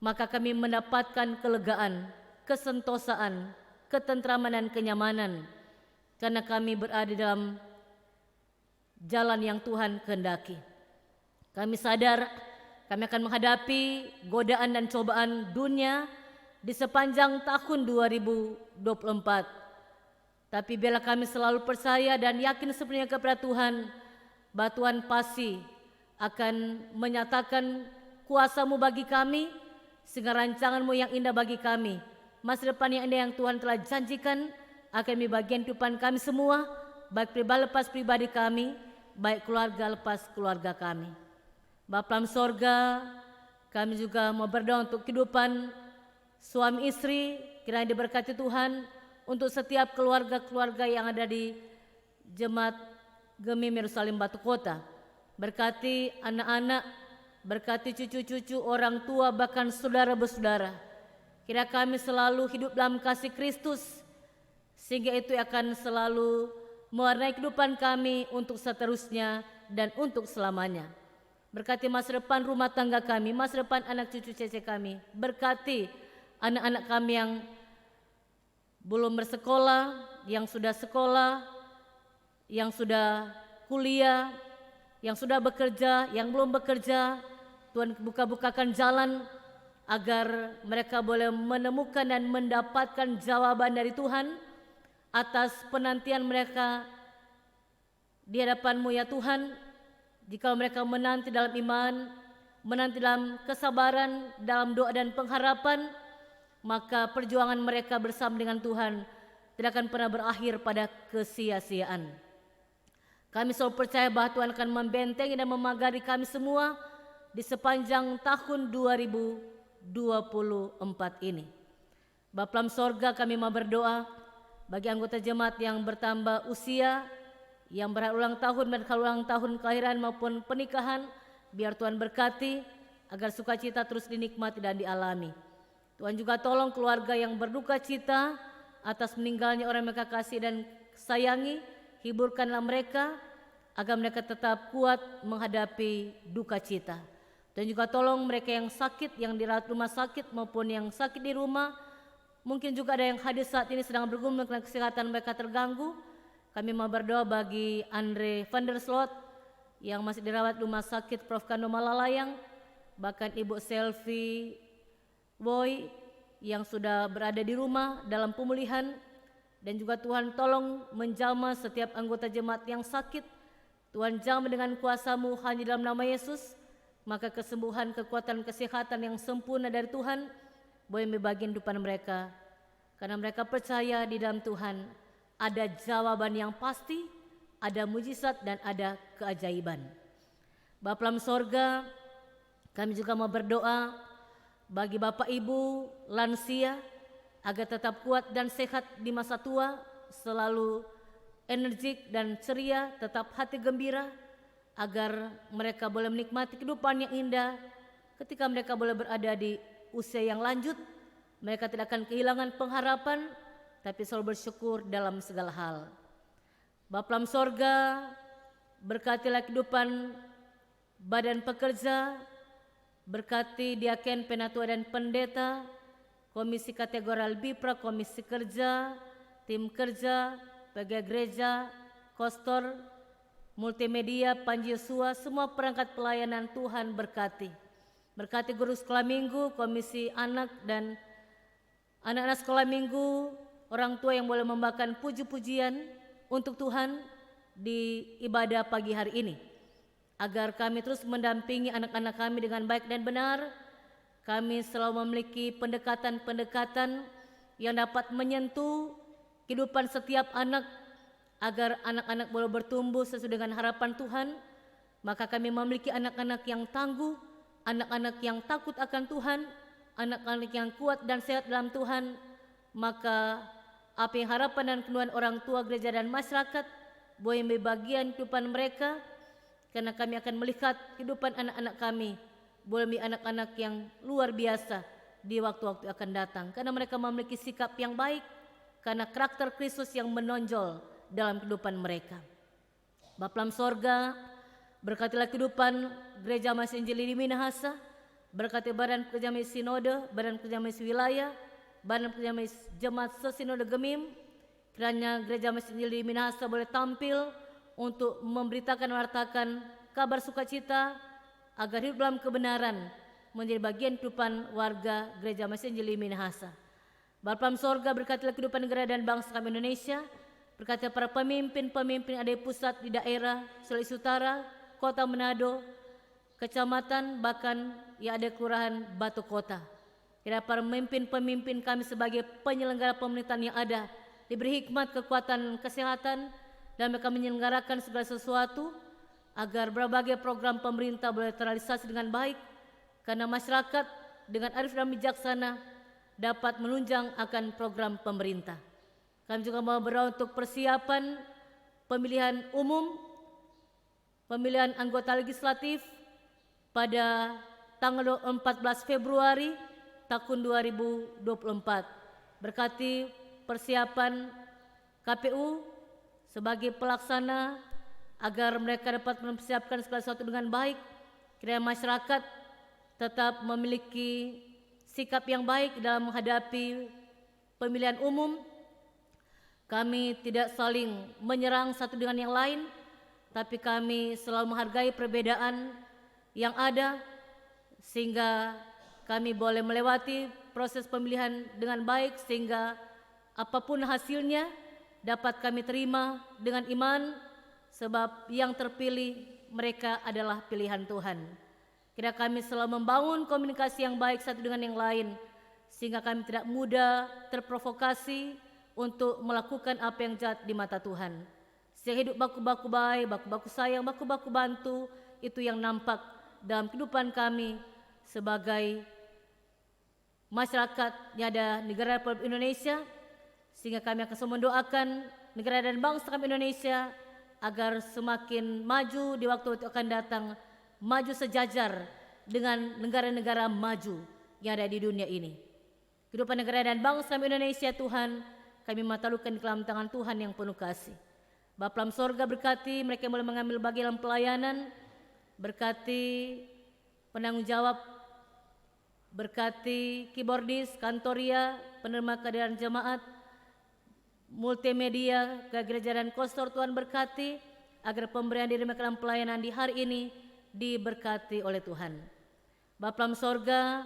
Maka kami mendapatkan kelegaan, kesentosaan, ketentraman dan kenyamanan, karena kami berada dalam jalan yang Tuhan kehendaki. Kami sadar kami akan menghadapi godaan dan cobaan dunia di sepanjang tahun 2024. Tapi biarlah kami selalu percaya dan yakin sepenuhnya kepada Tuhan, bahwa Tuhan pasti akan menyatakan kuasa-Mu bagi kami, sehingga rancangan-Mu yang indah bagi kami, masa depan yang indah yang Tuhan telah janjikan akan menjadi bagian kehidupan kami semua, baik pribadi lepas pribadi kami, baik keluarga lepas keluarga kami. Bapa dalam sorga, kami juga mau berdoa untuk kehidupan suami istri, kiranya diberkati Tuhan untuk setiap keluarga-keluarga yang ada di Jemaat Gemim Yerusalem Batu Kota. Berkati anak-anak, berkati cucu-cucu, orang tua, bahkan saudara-bersaudara. Kira kami selalu hidup dalam kasih Kristus, sehingga itu akan selalu mewarnai kehidupan kami untuk seterusnya dan untuk selamanya. Berkati masa depan rumah tangga kami, masa depan anak cucu cece kami. Berkati anak-anak kami yang belum bersekolah, yang sudah sekolah, yang sudah kuliah, yang sudah bekerja, yang belum bekerja. Tuhan buka-bukakan jalan agar mereka boleh menemukan dan mendapatkan jawaban dari Tuhan atas penantian mereka di hadapan-Mu ya Tuhan. Jika mereka menanti dalam iman, menanti dalam kesabaran, dalam doa dan pengharapan, maka perjuangan mereka bersama dengan Tuhan tidak akan pernah berakhir pada kesia-siaan. Kami selalu percaya bahwa Tuhan akan membentengi dan memagari kami semua di sepanjang tahun 2024 ini. Bapa dalam sorga, kami mau berdoa bagi anggota jemaat yang bertambah usia, yang berulang tahun dan ulang tahun kelahiran maupun pernikahan, biar Tuhan berkati agar sukacita terus dinikmati dan dialami. Tuhan juga tolong keluarga yang berduka cita atas meninggalnya orang yang mereka kasih dan sayangi, hiburkanlah mereka agar mereka tetap kuat menghadapi duka cita. Dan juga tolong mereka yang sakit, yang dirawat rumah sakit maupun yang sakit di rumah, mungkin juga ada yang hadir saat ini sedang bergumul karena kesehatan mereka terganggu. Kami mau berdoa bagi Andre van der Slot yang masih dirawat rumah sakit Prof. Kando Malalayang, bahkan Ibu Selvi Boy yang sudah berada di rumah dalam pemulihan. Dan juga Tuhan tolong menjamah setiap anggota jemaat yang sakit. Tuhan jamah dengan kuasa-Mu hanya dalam nama Yesus, maka kesembuhan, kekuatan, kesehatan yang sempurna dari Tuhan boleh membagian kehidupan mereka, karena mereka percaya di dalam Tuhan ada jawaban yang pasti, ada mujizat dan ada keajaiban. Bapa dalam sorga, kami juga mau berdoa bagi Bapak Ibu lansia agar tetap kuat dan sehat di masa tua, selalu energik dan ceria, tetap hati gembira, agar mereka boleh menikmati kehidupan yang indah ketika mereka boleh berada di usia yang lanjut. Mereka tidak akan kehilangan pengharapan, tapi selalu bersyukur dalam segala hal. Bapa dalam sorga, berkatilah kehidupan badan pekerja, berkati diaken, penatua dan pendeta, komisi kategoral BIPRA, komisi kerja, tim kerja, pegawai gereja, kostor, multimedia, Panji Yosua, semua perangkat pelayanan Tuhan berkati. Berkati guru sekolah minggu, komisi anak dan anak-anak sekolah minggu, orang tua yang boleh membawakan puji-pujian untuk Tuhan di ibadah pagi hari ini. Agar kami terus mendampingi anak-anak kami dengan baik dan benar. Kami selalu memiliki pendekatan-pendekatan yang dapat menyentuh kehidupan setiap anak, agar anak-anak boleh bertumbuh sesuai dengan harapan Tuhan. Maka kami memiliki anak-anak yang tangguh, anak-anak yang takut akan Tuhan, anak-anak yang kuat dan sehat dalam Tuhan. Maka apa yang harapan dan keluhan orang tua gereja dan masyarakat boleh menjadi bagian kehidupan mereka, karena kami akan melihat kehidupan anak-anak kami boleh menjadi anak-anak yang luar biasa di waktu-waktu akan datang, karena mereka memiliki sikap yang baik, karena karakter Kristus yang menonjol dalam kehidupan mereka. Bapa dalam sorga, berkatilah kehidupan Gereja Masjid Injili di Minahasa, berkati Badan Pekerja Majelis Sinode, Badan Pekerja Majelis Wilayah, Badan Pekerja Majelis Jemaat Sesinode Gemim. Kiranya Gereja Masjid Injili di Minahasa boleh tampil untuk memberitakan, mewartakan kabar sukacita agar hidup dalam kebenaran menjadi bagian kehidupan warga Gereja Masjid Injili Minahasa. Bapa dalam sorga, berkatilah kehidupan negara dan bangsa kami Indonesia, berkatilah para pemimpin-pemimpin ada di pusat, di daerah, Sulawesi Utara, Kota Manado, kecamatan, bahkan yang ada kelurahan Batu Kota. Kiranya para pemimpin-pemimpin kami sebagai penyelenggara pemerintahan yang ada diberi hikmat, kekuatan, kesehatan, dan mereka menyelenggarakan segala sesuatu agar berbagai program pemerintah boleh terrealisasi dengan baik, karena masyarakat dengan arif dan bijaksana dapat menunjang akan program pemerintah. Kami juga mau berdoa untuk persiapan pemilihan umum, pemilihan anggota legislatif pada tanggal 14 Februari tahun 2024. Berkati persiapan KPU sebagai pelaksana agar mereka dapat mempersiapkan segala sesuatu dengan baik. Kiranya masyarakat tetap memiliki sikap yang baik dalam menghadapi pemilihan umum. Kami tidak saling menyerang satu dengan yang lain, tapi kami selalu menghargai perbedaan yang ada, sehingga kami boleh melewati proses pemilihan dengan baik, sehingga apapun hasilnya dapat kami terima dengan iman, sebab yang terpilih mereka adalah pilihan Tuhan. Kira kami selalu membangun komunikasi yang baik satu dengan yang lain, sehingga kami tidak mudah terprovokasi untuk melakukan apa yang jahat di mata Tuhan. Sehingga hidup baku-baku baik, baku-baku sayang, baku-baku bantu, itu yang nampak dalam kehidupan kami sebagai masyarakat yang ada negara Republik Indonesia, sehingga kami akan selalu mendoakan negara dan bangsa kami Indonesia agar semakin maju di waktu-waktu akan datang, maju sejajar dengan negara-negara maju yang ada di dunia ini. Kehidupan negara dan bangsa kami Indonesia, Tuhan, kami matalukan di dalam tangan Tuhan yang penuh kasih. Bapa dalam sorga, berkati mereka yang boleh mengambil bagian dalam pelayanan, berkati penanggung jawab, berkati keyboardis, kantoria, penerima kehadiran jemaat, multimedia, gereja dan kostor. Tuhan berkati agar pemberian diri mereka dalam pelayanan di hari ini diberkati oleh Tuhan. Bapa dalam sorga,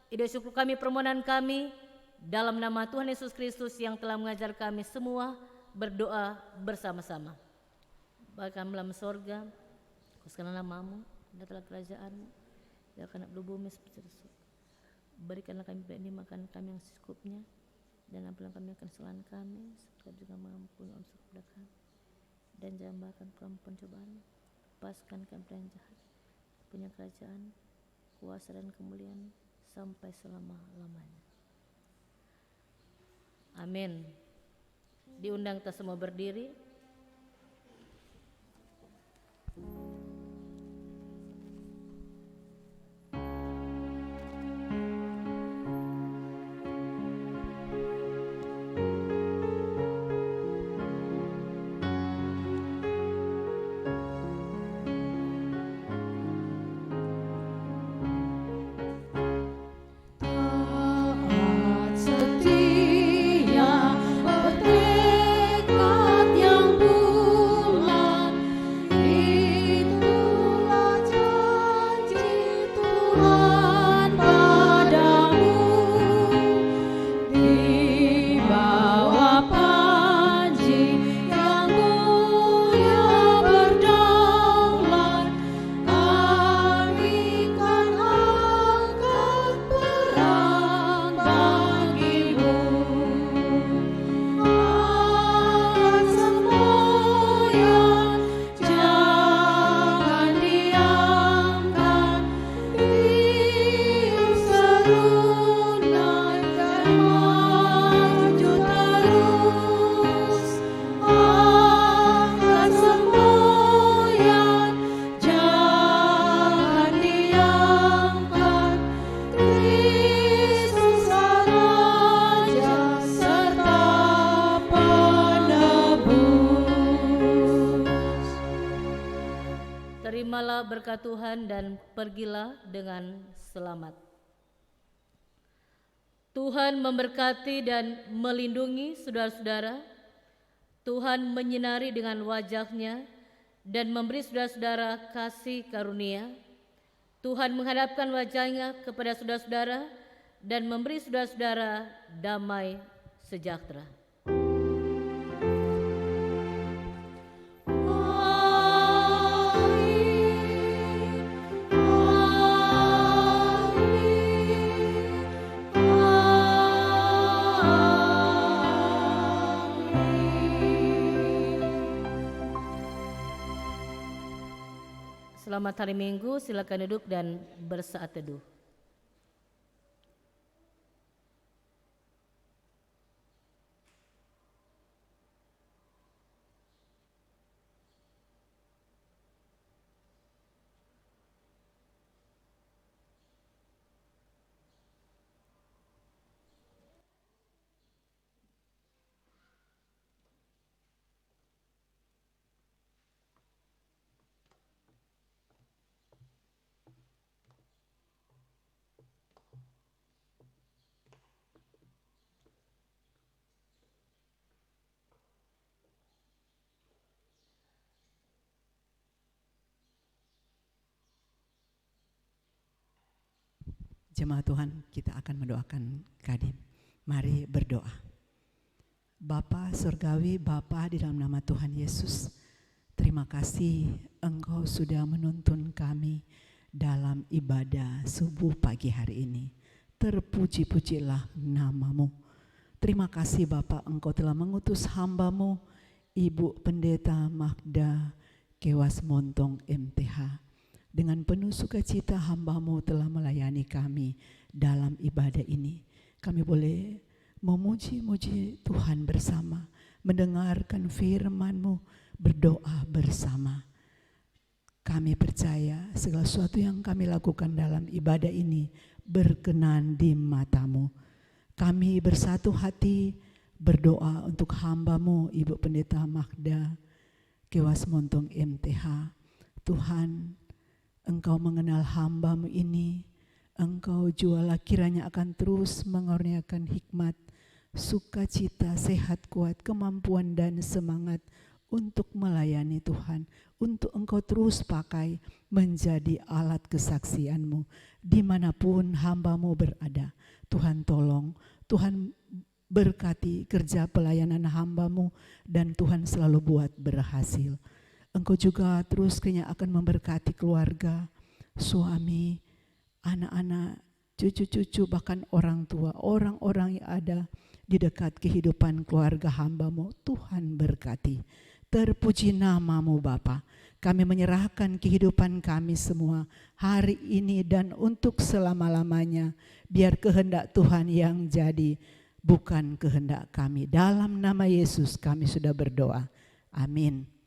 ide syukur kami, permohonan kami dalam nama Tuhan Yesus Kristus yang telah mengajar kami semua berdoa bersama-sama. Bapa kami dalam sorga, kuduskanlah namamu, datanglah kerajaanmu, biarkan di bumi seperti di surga. Berikanlah kami ini makan kami yang secukupnya, dan ampunilah kami akan kesalahan kami, serta juga mengampuni dosa kepada kami, dan jangan bahkan kami pencobaan, lepaskan kami dari yang jahat. Punya kerajaan, kuasa dan kemuliaan sampai selama-lamanya. Amin. Diundang kita semua berdiri. Taat setia, bertekad yang terimalah berkat Tuhan dan pergilah dengan selamat. Tuhan memberkati dan melindungi saudara-saudara. Tuhan menyinari dengan wajah-Nya dan memberi saudara-saudara kasih karunia. Tuhan menghadapkan wajah-Nya kepada saudara-saudara dan memberi saudara-saudara damai sejahtera. Selamat hari Minggu, silakan duduk dan bersaat teduh. Jemaat Tuhan, kita akan mendoakan Kadim. Mari berdoa. Bapa Surgawi, Bapa di dalam nama Tuhan Yesus, terima kasih Engkau sudah menuntun kami dalam ibadah subuh pagi hari ini. Terpuji-pujilah nama-Mu. Terima kasih Bapa, Engkau telah mengutus hamba-Mu, Ibu Pendeta Magda Kewas Montong MTH. Dengan penuh sukacita hamba-Mu telah melayani kami dalam ibadah ini. Kami boleh memuji-muji Tuhan bersama, mendengarkan firman-Mu, berdoa bersama. Kami percaya segala sesuatu yang kami lakukan dalam ibadah ini berkenan di mata-Mu. Kami bersatu hati berdoa untuk hamba-Mu Ibu Pendeta Magda Kewas Montong MTH. Tuhan, Engkau mengenal hamba-Mu ini, Engkau jualah kiranya akan terus mengurniakan hikmat, sukacita, sehat, kuat, kemampuan dan semangat untuk melayani Tuhan, untuk Engkau terus pakai menjadi alat kesaksian-Mu dimanapun hamba-Mu berada. Tuhan tolong, Tuhan berkati kerja pelayanan hamba-Mu dan Tuhan selalu buat berhasil. Engkau juga terus kiranya akan memberkati keluarga, suami, anak-anak, cucu-cucu, bahkan orang tua, orang-orang yang ada di dekat kehidupan keluarga hamba-Mu. Tuhan berkati. Terpuji nama-Mu Bapa. Kami menyerahkan kehidupan kami semua hari ini dan untuk selama-lamanya. Biar kehendak Tuhan yang jadi, bukan kehendak kami. Dalam nama Yesus kami sudah berdoa. Amin.